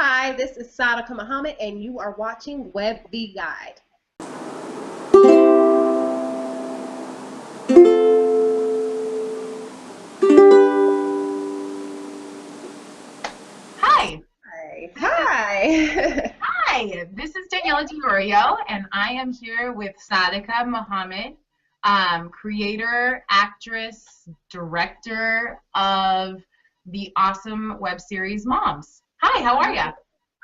Hi, this is Saadiqa Muhammad, and you are watching WebVee Guide. Hi. Hi. Hi, this is Daniela DiIorio, and I am here with Saadiqa Muhammad, creator, actress, director of the awesome web series Moms. Hi, how are you?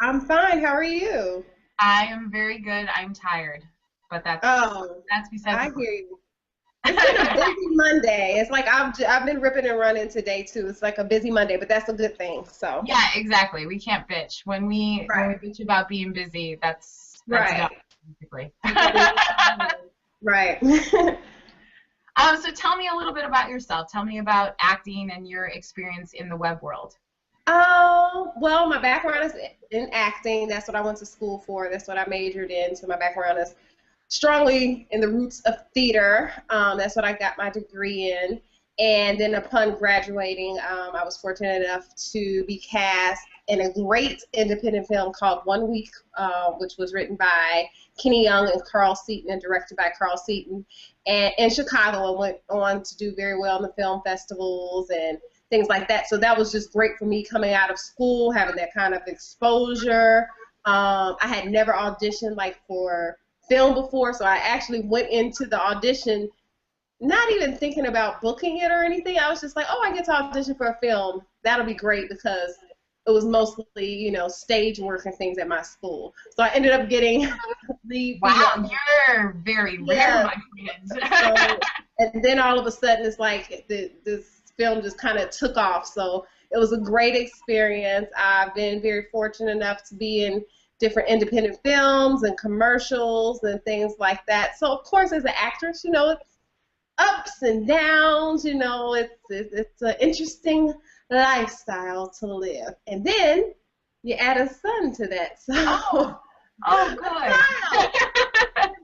I'm fine. How are you? I am very good. I'm tired, but Oh, that's besides I the point. hear you. It's been a busy Monday. It's like I've been ripping and running today too. It's like a busy Monday, but that's a good thing. So. Yeah, exactly. We can't bitch. When we Right. bitch about being busy, that's Right. done, basically. Right. So tell me a little bit about yourself. Tell me about acting and your experience in the web world. Oh, well, my background is in acting. That's what I went to school for. That's what I majored in. So my background is strongly in the roots of theater. That's what I got my degree in. And then upon graduating, I was fortunate enough to be cast in a great independent film called One Week, which was written by Kenny Young and Carl Seaton and directed by Carl Seaton. And in Chicago, I went on to do very well in the film festivals and things like that. So that was just great for me coming out of school, having that kind of exposure. I had never auditioned like for film before, so I actually went into the audition not even thinking about booking it or anything. I was just like, oh, I get to audition for a film. That'll be great because it was mostly, stage work and things at my school. So I ended up getting the Wow, you're very rare, yeah. my friend. So, and then all of a sudden, it's like this film just kind of took off. So it was a great experience. I've been very fortunate enough to be in different independent films and commercials and things like that. So of course, as an actress, it's ups and downs. It's an interesting lifestyle to live. And then you add a son to that, so Oh, good.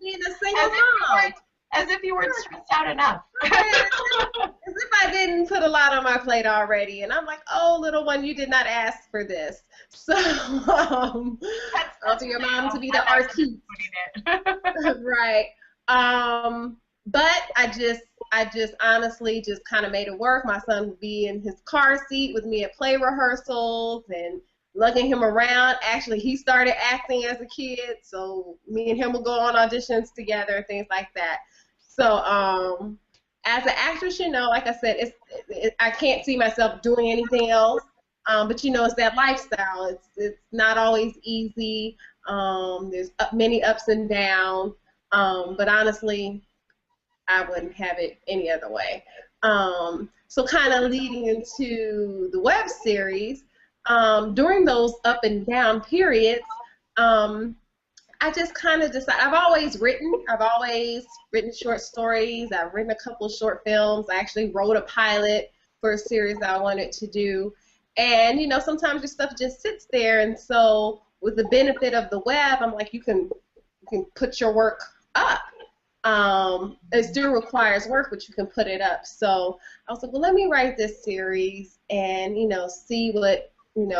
being a As single if you mom. weren't, as if you weren't stressed out enough. As if I didn't put a lot on my plate already. And I'm like, oh, little one, you did not ask for this. So, That's for your really mom a to be the fun way artiste. of putting it. Right. But I just honestly just kind of made it work. My son would be in his car seat with me at play rehearsals and lugging him around. Actually, he started acting as a kid, so me and him would go on auditions together, things like that. So, as an actress, like I said, I can't see myself doing anything else. But it's that lifestyle. It's not always easy. There's many ups and downs. But honestly, I wouldn't have it any other way. So kind of leading into the web series, during those up and down periods, I just kind of decided, I've always written short stories. I've written a couple short films. I actually wrote a pilot for a series that I wanted to do. And, sometimes your stuff just sits there. And so with the benefit of the web, I'm like, you can put your work up. It still requires work, but you can put it up. So I was like, well, let me write this series and, see what can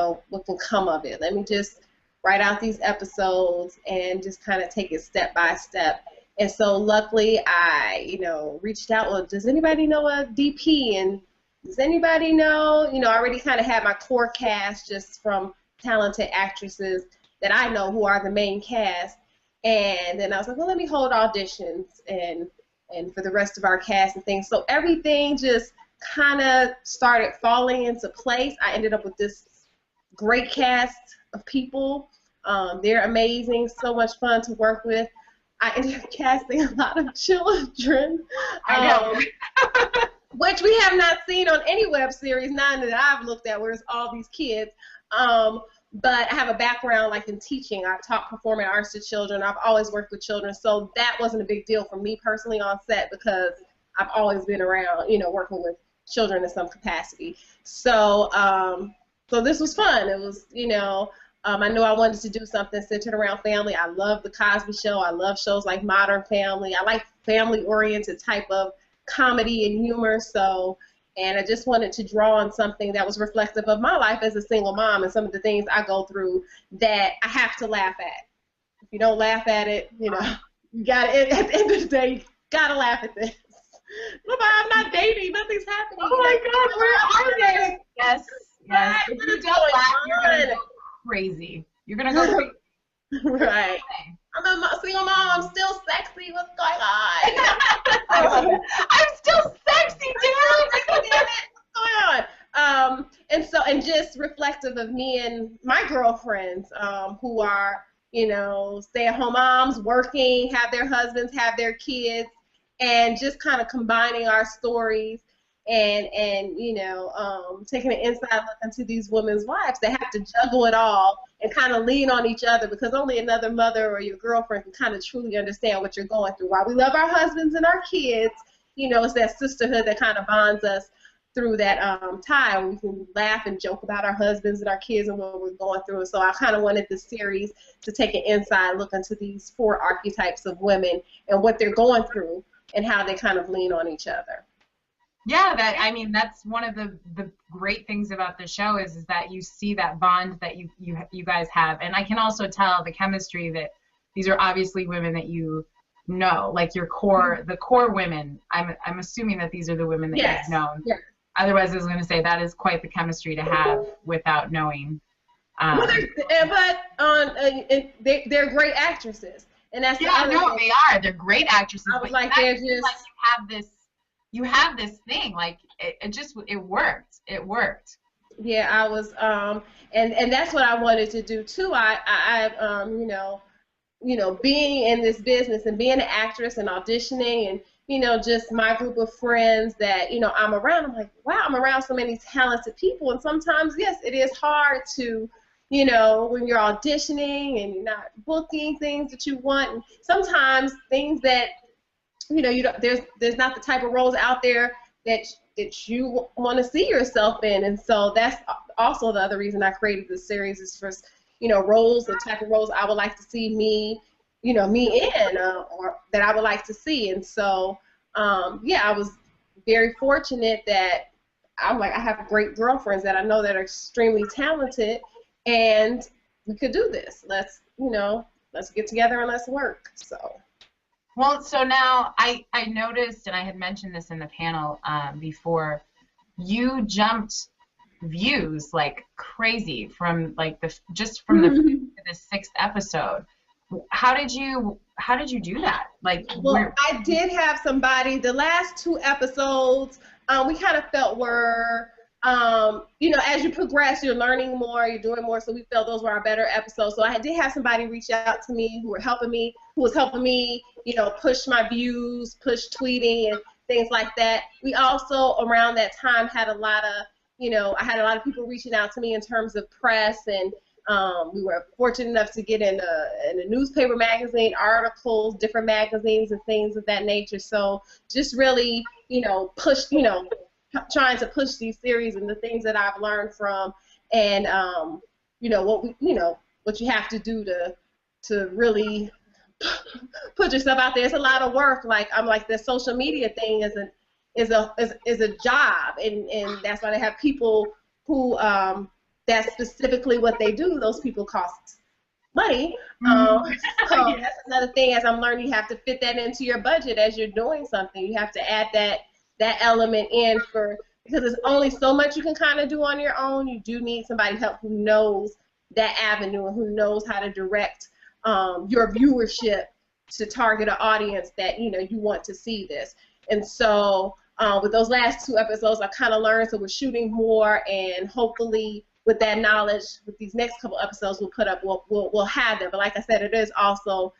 come of it. Let me just write out these episodes and just kind of take it step by step. And so luckily I, reached out, well, does anybody know a DP? And does anybody know, I already kind of had my core cast just from talented actresses that I know who are the main cast. And then I was like, well, let me hold auditions and for the rest of our cast and things. So everything just kind of started falling into place. I ended up with this great cast of people. They're amazing, so much fun to work with. I ended up casting a lot of children, I know. which we have not seen on any web series, none that I've looked at, where it's all these kids. But I have a background like in teaching. I've taught performing arts to children. I've always worked with children, so that wasn't a big deal for me personally on set because I've always been around, working with children in some capacity. So, so this was fun. It was, I knew I wanted to do something centered around family. I love The Cosby Show. I love shows like Modern Family. I like family-oriented type of comedy and humor. So And I just wanted to draw on something that was reflective of my life as a single mom and some of the things I go through that I have to laugh at. If you don't laugh at it, you know, you got to, at the end of the day, you got to laugh at this. Look, I'm not dating. Nothing's happening. Oh my God, where are they? Yes, yes. If you don't laugh, you're going to go crazy. You're going to go crazy. Right. I'm a single mom. I'm still sexy. What's going on? I'm still sexy, dude. Damn it. What's going on? And just reflective of me and my girlfriends who are, you know, stay-at-home moms, working, have their husbands, have their kids, and just kind of combining our stories and you know, taking an inside look into these women's lives that have to juggle it all and kind of lean on each other, because only another mother or your girlfriend can kind of truly understand what you're going through. While we love our husbands and our kids, you know, it's that sisterhood that kind of bonds us through that time. We can laugh and joke about our husbands and our kids and what we're going through. And so I kind of wanted this series to take an inside look into these 4 archetypes of women and what they're going through and how they kind of lean on each other. Yeah, I mean, that's one of the great things about the show is that you see that bond that you guys have. And I can also tell the chemistry that these are obviously women that you know, like your core, the core women. I'm assuming that these are the women that you've known. Yes. Otherwise, I was going to say that is quite the chemistry to have without knowing. But they're great actresses, and that's they are. They're great actresses. I was like, they're just like you have this thing, like it worked. It worked. Yeah, I was, and that's what I wanted to do too. I you know, being in this business and being an actress and auditioning and, you know, just my group of friends that, you know, I'm around, I'm like, wow, I'm around so many talented people. And sometimes, yes, it is hard to, you know, when you're auditioning and you're not booking things that you want. And sometimes things that, you know, there's not the type of roles out there that you want to see yourself in. And so that's also the other reason I created this series is for, you know, roles, the type of roles I would like to see me in, or that I would like to see. And so, yeah, I was very fortunate that I'm like, I have great girlfriends that I know that are extremely talented, and we could do this. Let's get together and let's work. So. Well, so now I noticed, and I had mentioned this in the panel before, you jumped views like crazy from like the 6th episode. How did you do that? Like, well, I did have somebody. The last 2 episodes, we kind of felt were, you know, as you progress, you're learning more, you're doing more. So we felt those were our better episodes. So I did have somebody reach out to me who was helping me, you know, push my views, push tweeting and things like that. We also around that time had a lot of, you know, I had a lot of people reaching out to me in terms of press, and we were fortunate enough to get in a newspaper magazine, articles, different magazines and things of that nature. So just really, you know, trying to push these series and the things that I've learned from, and you know, what you have to do to really put yourself out there. It's a lot of work. Like the social media thing is a job, and that's why they have people who that's specifically what they do. Those people cost money. So that's another thing. As I'm learning, you have to fit that into your budget as you're doing something. You have to add that element in because there's only so much you can kind of do on your own. You do need somebody help who knows that avenue and who knows how to direct your viewership to target an audience that, you know, you want to see this. And so with those last 2 episodes, I kind of learned, so we're shooting more, and hopefully with that knowledge, with these next couple episodes we'll have them. But like I said, it is also,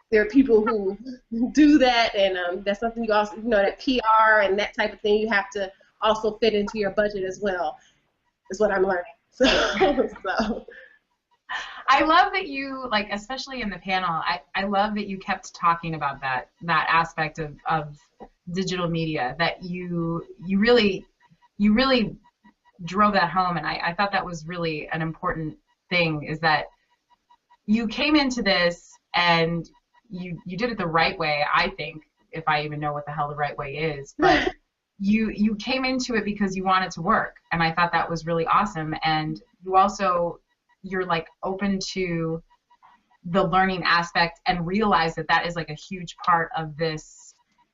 there are people who do that, and that's something you also, you know, that PR and that type of thing, you have to also fit into your budget as well, is what I'm learning. So I love that you, like, especially in the panel, I love that you kept talking about that aspect of digital media, that you really drove that home, and I thought that was really an important thing, is that you came into this and you did it the right way, I think, if I even know what the hell the right way is, but you came into it because you wanted to work, and I thought that was really awesome. And you're like open to the learning aspect, and realize that that is like a huge part of this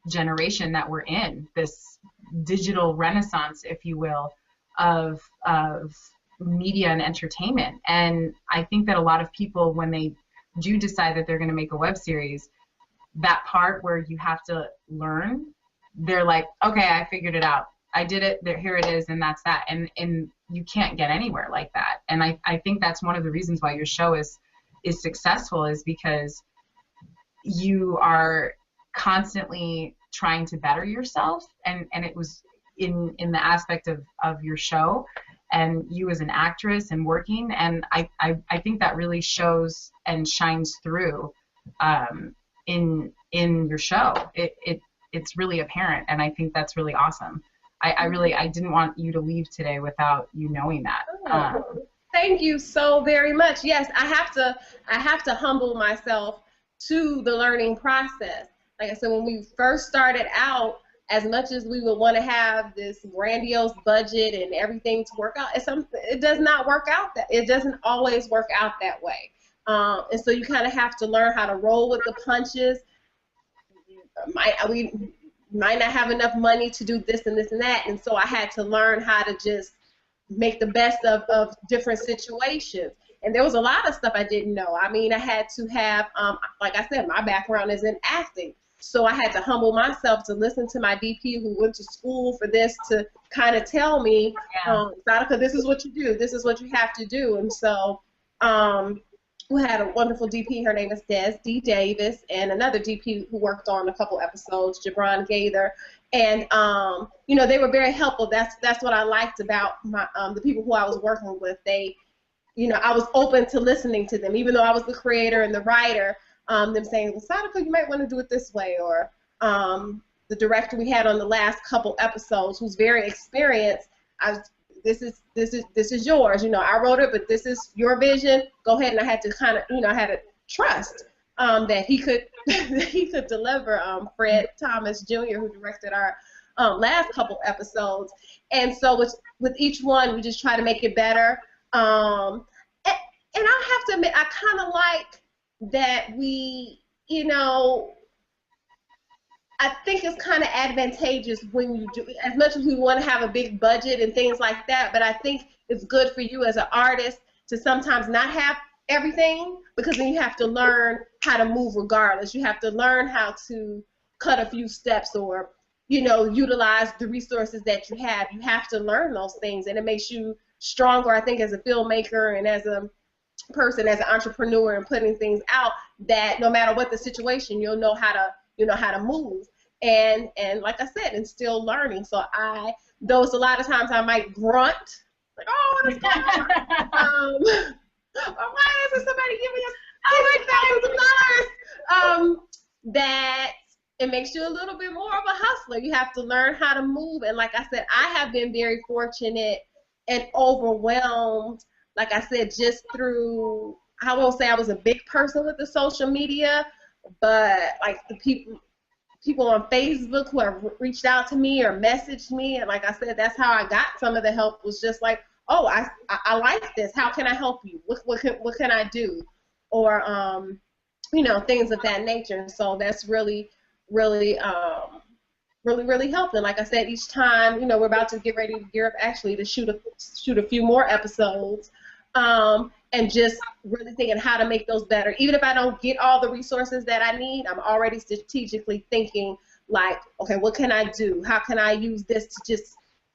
generation that we're in, this digital renaissance, if you will, of media and entertainment. And I think that a lot of people, when they do decide that they're going to make a web series, that part where you have to learn, they're like, okay, I figured it out. I did it. There, here it is, and that's that. And you can't get anywhere like that. And I think that's one of the reasons why your show is successful, is because you are constantly trying to better yourself. And it was in the aspect of your show, and you as an actress and working. And I think that really shows and shines through in your show. It's really apparent, and I think that's really awesome. I didn't want you to leave today without you knowing that. Thank you so very much. Yes, I have to humble myself to the learning process. Like I said, when we first started out, as much as we would want to have this grandiose budget and everything to work out, it does not work out it doesn't always work out that way. And so you kind of have to learn how to roll with the punches. We might not have enough money to do this and this and that, and so I had to learn how to just make the best of different situations. And there was a lot of stuff I didn't know. I mean, I had to have, like I said, my background is in acting, so I had to humble myself to listen to my DP who went to school for this to kind of tell me, Saadiqa, this is what you do, this is what you have to do. And so we had a wonderful DP. Her name is Des D. Davis, and another DP who worked on a couple episodes, Jabron Gaither. And you know, they were very helpful. That's what I liked about my the people who I was working with. They, you know, I was open to listening to them, even though I was the creator and the writer. Them saying, well, Saadiqa, you might want to do it this way, or the director we had on the last couple episodes, who's very experienced. This is yours. You know, I wrote it, but this is your vision. Go ahead. And I had to kind of, you know, I had to trust that he could deliver. Fred Thomas Jr., who directed our last couple episodes. And so with each one, we just try to make it better. And I have to admit, I kind of like that we, you know, I think it's kind of advantageous when you do, as much as we want to have a big budget and things like that, but I think it's good for you as an artist to sometimes not have everything, because then you have to learn how to move regardless. You have to learn how to cut a few steps, or, you know, utilize the resources that you have. You have to learn those things, and it makes you stronger, I think, as a filmmaker and as a person, as an entrepreneur, and putting things out, that no matter what the situation, you'll know how to move. And like I said, and still learning. So though it's a lot of times I might grunt, like, oh, what is going on? Why isn't somebody giving us $100,000? That it makes you a little bit more of a hustler. You have to learn how to move. And like I said, I have been very fortunate and overwhelmed, like I said, just through, I won't say I was a big person with the social media, but like the people on Facebook who have reached out to me or messaged me, and like I said, that's how I got some of the help, was just like, oh, I like this. How can I help you? What can I do? Or you know, things of that nature. So that's really helped. And like I said, each time, you know, we're about to get ready to gear up actually to shoot a few more episodes. And just really thinking how to make those better. Even if I don't get all the resources that I need, I'm already strategically thinking, like, okay, what can I do? How can I use this to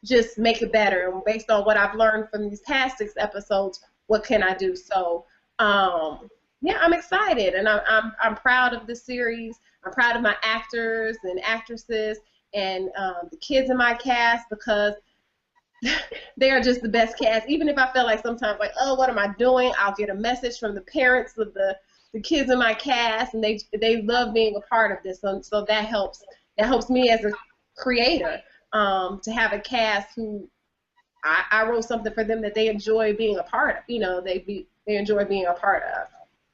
just make it better? And based on what I've learned from these past 6 episodes, what can I do? So, yeah, I'm excited, and I'm proud of the series. I'm proud of my actors and actresses and the kids in my cast, because they are just the best cast. Even if I feel like sometimes, like, oh, what am I doing? I'll get a message from the parents of the kids in my cast, and they love being a part of this. So that helps. That helps me as a creator, to have a cast who I wrote something for them that they enjoy being a part of. You know, they enjoy being a part of.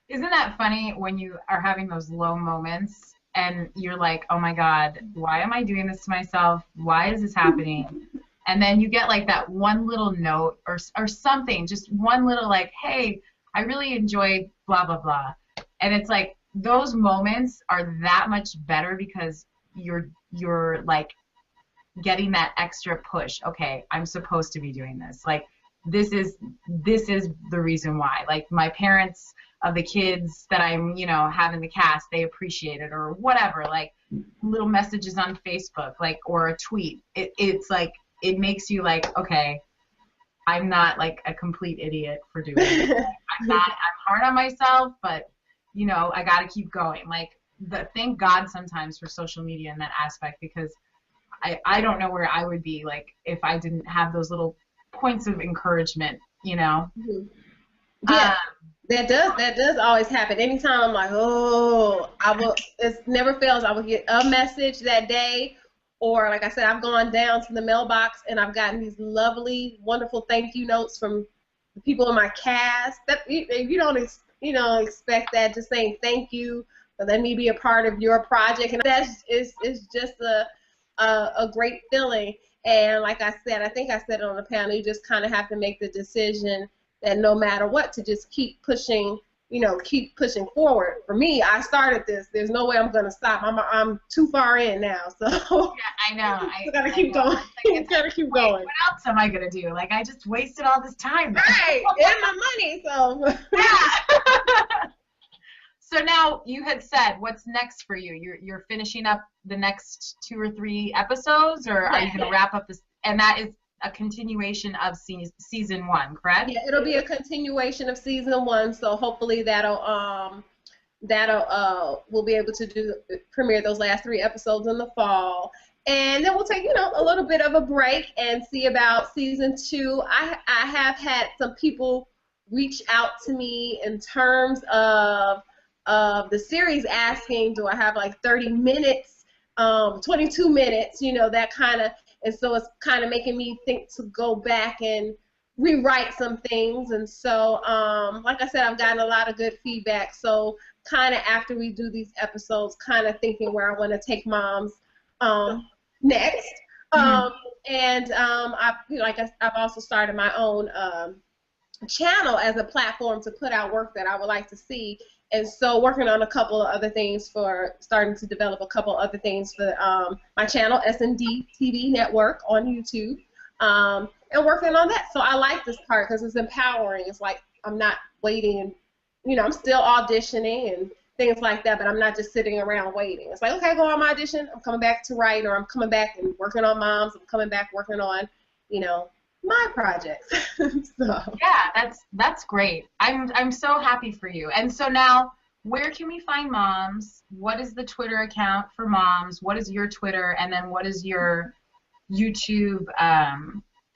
Isn't that funny when you are having those low moments and you're like, oh my God, why am I doing this to myself? Why is this happening? And then you get like that one little note or something, just one little like, hey, I really enjoyed blah, blah, blah. And it's like those moments are that much better because you're like getting that extra push. Okay, I'm supposed to be doing this. Like this is the reason why. Like my parents of the kids that I'm, have in the cast, they appreciate it or whatever. Like little messages on Facebook, like or a tweet. It's like it makes you like, okay, I'm not like a complete idiot for doing it. I'm hard on myself, but I got to keep going. Like thank God sometimes for social media in that aspect, because I don't know where I would be like if I didn't have those little points of encouragement, Mm-hmm. Yeah, that does always happen. Anytime I'm like, oh, it never fails. I will get a message that day, or like I said, I've gone down to the mailbox and I've gotten these lovely, wonderful thank you notes from the people in my cast. That you don't expect that, just saying thank you for letting me be a part of your project, and that's is just a great feeling. And like I said, I think I said it on the panel, you just kind of have to make the decision that no matter what, to just keep pushing, keep pushing forward. For me, I started this. There's no way I'm going to stop. I'm too far in now. So yeah, I know. I got to keep going. Got to keep going. What else am I going to do? Like, I just wasted all this time. Right. And my money, so. Yeah. So now you had said, what's next for you? You're finishing up the next 2 or 3 episodes, or are you going to wrap up this? And that is a continuation of season 1, correct? Yeah, it'll be a continuation of season 1. So hopefully that'll we'll be able to premiere those last 3 episodes in the fall, and then we'll take a little bit of a break and see about season 2. I have had some people reach out to me in terms of the series asking, do I have like 30 minutes, 22 minutes, that kind of, and so it's kind of making me think to go back and rewrite some things. And so, like I said, I've gotten a lot of good feedback. So kind of after we do these episodes, kind of thinking where I want to take Moms next. And I've also started my own channel as a platform to put out work that I would like to see. And so working on a couple of other things starting to develop a couple other things for my channel, S&D TV Network on YouTube, and working on that. So I like this part because it's empowering. It's like I'm not waiting, I'm still auditioning and things like that, but I'm not just sitting around waiting. It's like, okay, go on my audition, I'm coming back to write, or I'm coming back and working on Moms, I'm coming back working on, my projects. So. Yeah, that's great. I'm so happy for you. And so now, where can we find Moms? What is the Twitter account for Moms? What is your Twitter? And then what is your YouTube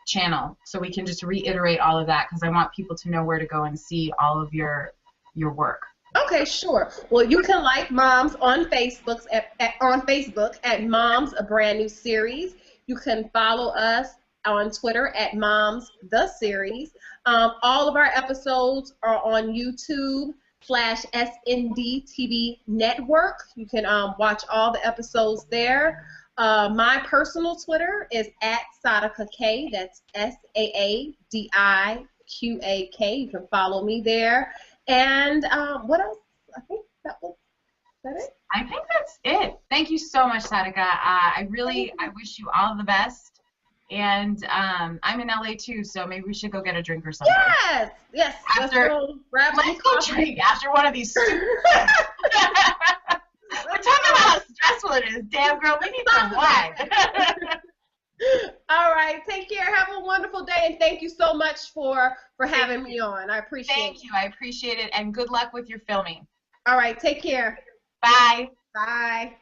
channel? So we can just reiterate all of that, because I want people to know where to go and see all of your work. Okay, sure. Well, you can like Moms on Facebook at Moms a Brand New Series. You can follow us on Twitter at Moms the Series. All of our episodes are on YouTube /SND TV Network. You can watch all the episodes there. My personal Twitter is at Saadiqa K. That's SAADIQAK. You can follow me there. And what else? I think that it. I think that's it. Thank you so much, Saadiqa. I wish you all the best. And I'm in LA too, so maybe we should go get a drink or something. Yes. Let's go drink after one of these. We're talking about how stressful it is. Damn, girl, we need some wine. All right, take care. Have a wonderful day, and thank you so much for having me on. I appreciate it. Thank you. I appreciate it, and good luck with your filming. All right, take care. Bye. Bye.